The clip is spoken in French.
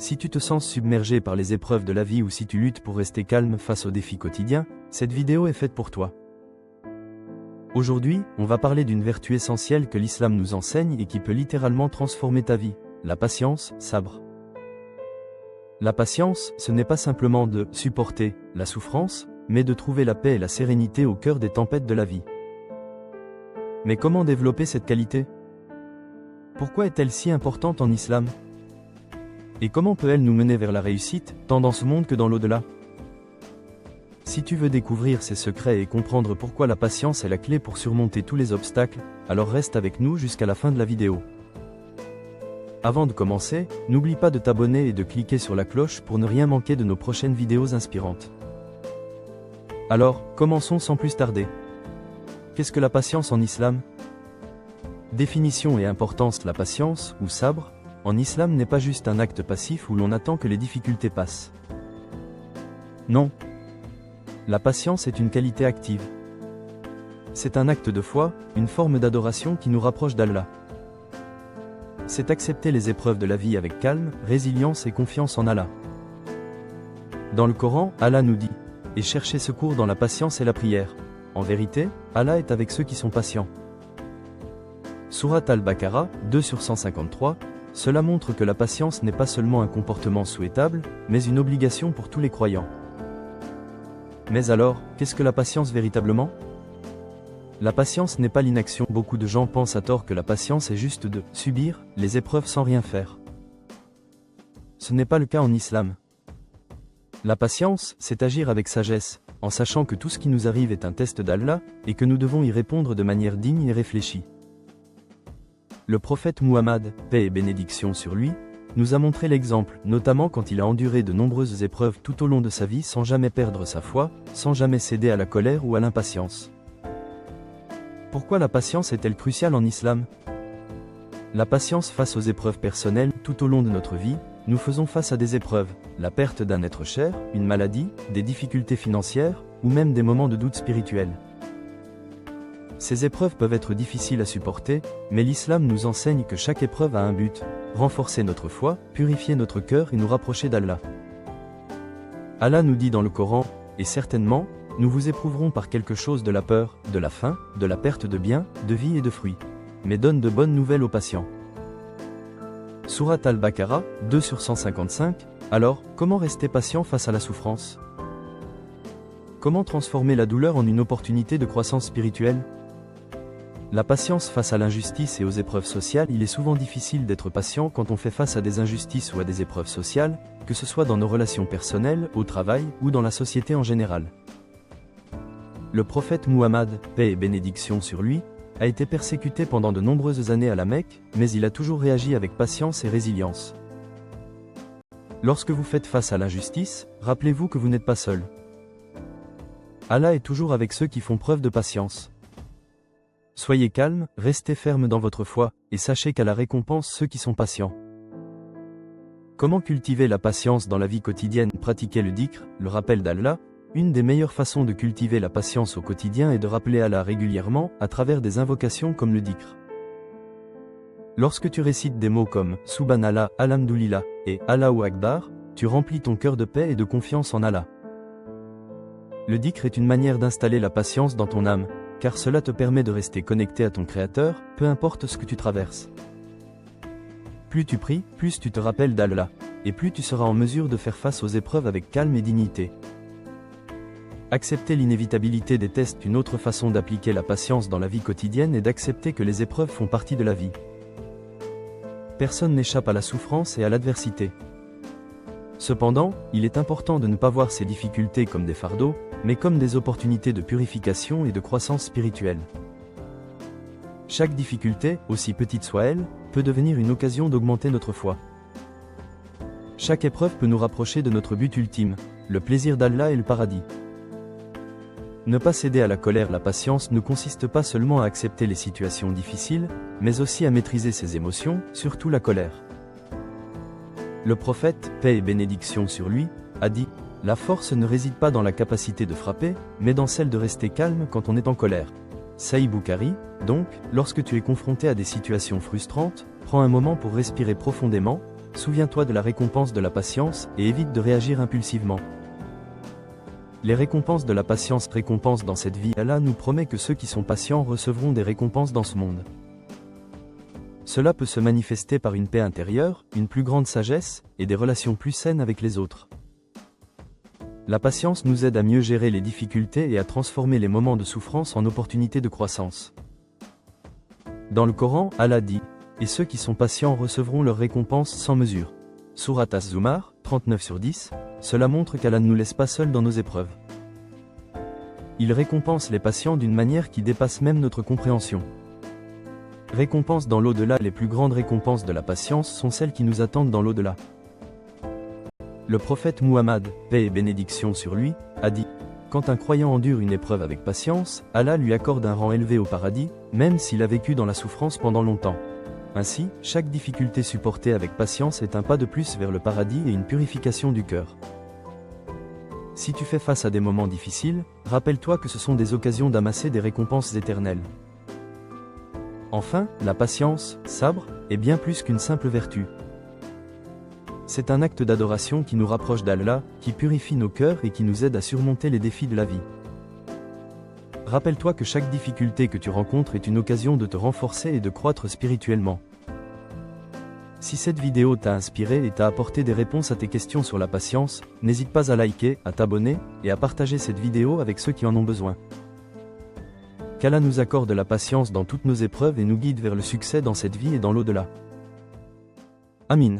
Si tu te sens submergé par les épreuves de la vie ou si tu luttes pour rester calme face aux défis quotidiens, cette vidéo est faite pour toi. Aujourd'hui, on va parler d'une vertu essentielle que l'islam nous enseigne et qui peut littéralement transformer ta vie, la patience, sabre. La patience, ce n'est pas simplement de supporter la souffrance, mais de trouver la paix et la sérénité au cœur des tempêtes de la vie. Mais comment développer cette qualité? Pourquoi est-elle si importante en islam? Et comment peut-elle nous mener vers la réussite, tant dans ce monde que dans l'au-delà? Si tu veux découvrir ces secrets et comprendre pourquoi la patience est la clé pour surmonter tous les obstacles, alors reste avec nous jusqu'à la fin de la vidéo. Avant de commencer, n'oublie pas de t'abonner et de cliquer sur la cloche pour ne rien manquer de nos prochaines vidéos inspirantes. Alors, commençons sans plus tarder. Qu'est-ce que la patience en islam? Définition et importance. La patience, ou sabre, en islam n'est pas juste un acte passif où l'on attend que les difficultés passent. Non. La patience est une qualité active. C'est un acte de foi, une forme d'adoration qui nous rapproche d'Allah. C'est accepter les épreuves de la vie avec calme, résilience et confiance en Allah. Dans le Coran, Allah nous dit « Et cherchez secours dans la patience et la prière. En vérité, Allah est avec ceux qui sont patients. » Sourate Al-Baqarah, 2/153, cela montre que la patience n'est pas seulement un comportement souhaitable, mais une obligation pour tous les croyants. Mais alors, qu'est-ce que la patience véritablement? La patience n'est pas l'inaction. Beaucoup de gens pensent à tort que la patience est juste de subir les épreuves sans rien faire. Ce n'est pas le cas en islam. La patience, c'est agir avec sagesse, en sachant que tout ce qui nous arrive est un test d'Allah, et que nous devons y répondre de manière digne et réfléchie. Le prophète Muhammad, paix et bénédiction sur lui, nous a montré l'exemple, notamment quand il a enduré de nombreuses épreuves tout au long de sa vie sans jamais perdre sa foi, sans jamais céder à la colère ou à l'impatience. Pourquoi la patience est-elle cruciale en islam? La patience face aux épreuves personnelles. Tout au long de notre vie, nous faisons face à des épreuves, la perte d'un être cher, une maladie, des difficultés financières, ou même des moments de doute spirituel. Ces épreuves peuvent être difficiles à supporter, mais l'islam nous enseigne que chaque épreuve a un but, renforcer notre foi, purifier notre cœur et nous rapprocher d'Allah. Allah nous dit dans le Coran, « Et certainement, nous vous éprouverons par quelque chose de la peur, de la faim, de la perte de biens, de vie et de fruits. Mais donne de bonnes nouvelles aux patients. » Sourate Al-Baqarah, 2/155, alors, comment rester patient face à la souffrance? Comment transformer la douleur en une opportunité de croissance spirituelle? La patience face à l'injustice et aux épreuves sociales. Il est souvent difficile d'être patient quand on fait face à des injustices ou à des épreuves sociales, que ce soit dans nos relations personnelles, au travail, ou dans la société en général. Le prophète Muhammad, paix et bénédiction sur lui, a été persécuté pendant de nombreuses années à la Mecque, mais il a toujours réagi avec patience et résilience. Lorsque vous faites face à l'injustice, rappelez-vous que vous n'êtes pas seul. Allah est toujours avec ceux qui font preuve de patience. Soyez calme, restez ferme dans votre foi, et sachez qu'Allah récompense ceux qui sont patients. Comment cultiver la patience dans la vie quotidienne? Pratiquer le dhikr, le rappel d'Allah. Une des meilleures façons de cultiver la patience au quotidien est de rappeler Allah régulièrement, à travers des invocations comme le dhikr. Lorsque tu récites des mots comme « Subhanallah, Alhamdulillah » et « Allahu Akbar », tu remplis ton cœur de paix et de confiance en Allah. Le dhikr est une manière d'installer la patience dans ton âme, car cela te permet de rester connecté à ton Créateur, peu importe ce que tu traverses. Plus tu pries, plus tu te rappelles d'Allah, et plus tu seras en mesure de faire face aux épreuves avec calme et dignité. Accepter l'inévitabilité des tests. Une autre façon d'appliquer la patience dans la vie quotidienne est d'accepter que les épreuves font partie de la vie. Personne n'échappe à la souffrance et à l'adversité. Cependant, il est important de ne pas voir ces difficultés comme des fardeaux, mais comme des opportunités de purification et de croissance spirituelle. Chaque difficulté, aussi petite soit-elle, peut devenir une occasion d'augmenter notre foi. Chaque épreuve peut nous rapprocher de notre but ultime, le plaisir d'Allah et le paradis. Ne pas céder à la colère. La patience ne consiste pas seulement à accepter les situations difficiles, mais aussi à maîtriser ses émotions, surtout la colère. Le prophète, paix et bénédiction sur lui, a dit « La force ne réside pas dans la capacité de frapper, mais dans celle de rester calme quand on est en colère. » Sahih Bukhari, donc, lorsque tu es confronté à des situations frustrantes, prends un moment pour respirer profondément, souviens-toi de la récompense de la patience et évite de réagir impulsivement. Les récompenses de la patience récompensent dans cette vie. Allah nous promet que ceux qui sont patients recevront des récompenses dans ce monde. Cela peut se manifester par une paix intérieure, une plus grande sagesse, et des relations plus saines avec les autres. La patience nous aide à mieux gérer les difficultés et à transformer les moments de souffrance en opportunités de croissance. Dans le Coran, Allah dit « Et ceux qui sont patients recevront leur récompense sans mesure ». Surat Az-Zumar, 39/10, cela montre qu'Allah ne nous laisse pas seuls dans nos épreuves. Il récompense les patients d'une manière qui dépasse même notre compréhension. Récompense dans l'au-delà. Les plus grandes récompenses de la patience sont celles qui nous attendent dans l'au-delà. Le prophète Muhammad, paix et bénédiction sur lui, a dit « Quand un croyant endure une épreuve avec patience, Allah lui accorde un rang élevé au paradis, même s'il a vécu dans la souffrance pendant longtemps. » Ainsi, chaque difficulté supportée avec patience est un pas de plus vers le paradis et une purification du cœur. Si tu fais face à des moments difficiles, rappelle-toi que ce sont des occasions d'amasser des récompenses éternelles. Enfin, la patience, sabre, est bien plus qu'une simple vertu. C'est un acte d'adoration qui nous rapproche d'Allah, qui purifie nos cœurs et qui nous aide à surmonter les défis de la vie. Rappelle-toi que chaque difficulté que tu rencontres est une occasion de te renforcer et de croître spirituellement. Si cette vidéo t'a inspiré et t'a apporté des réponses à tes questions sur la patience, n'hésite pas à liker, à t'abonner, et à partager cette vidéo avec ceux qui en ont besoin. Qu'Allah nous accorde la patience dans toutes nos épreuves et nous guide vers le succès dans cette vie et dans l'au-delà. Amin.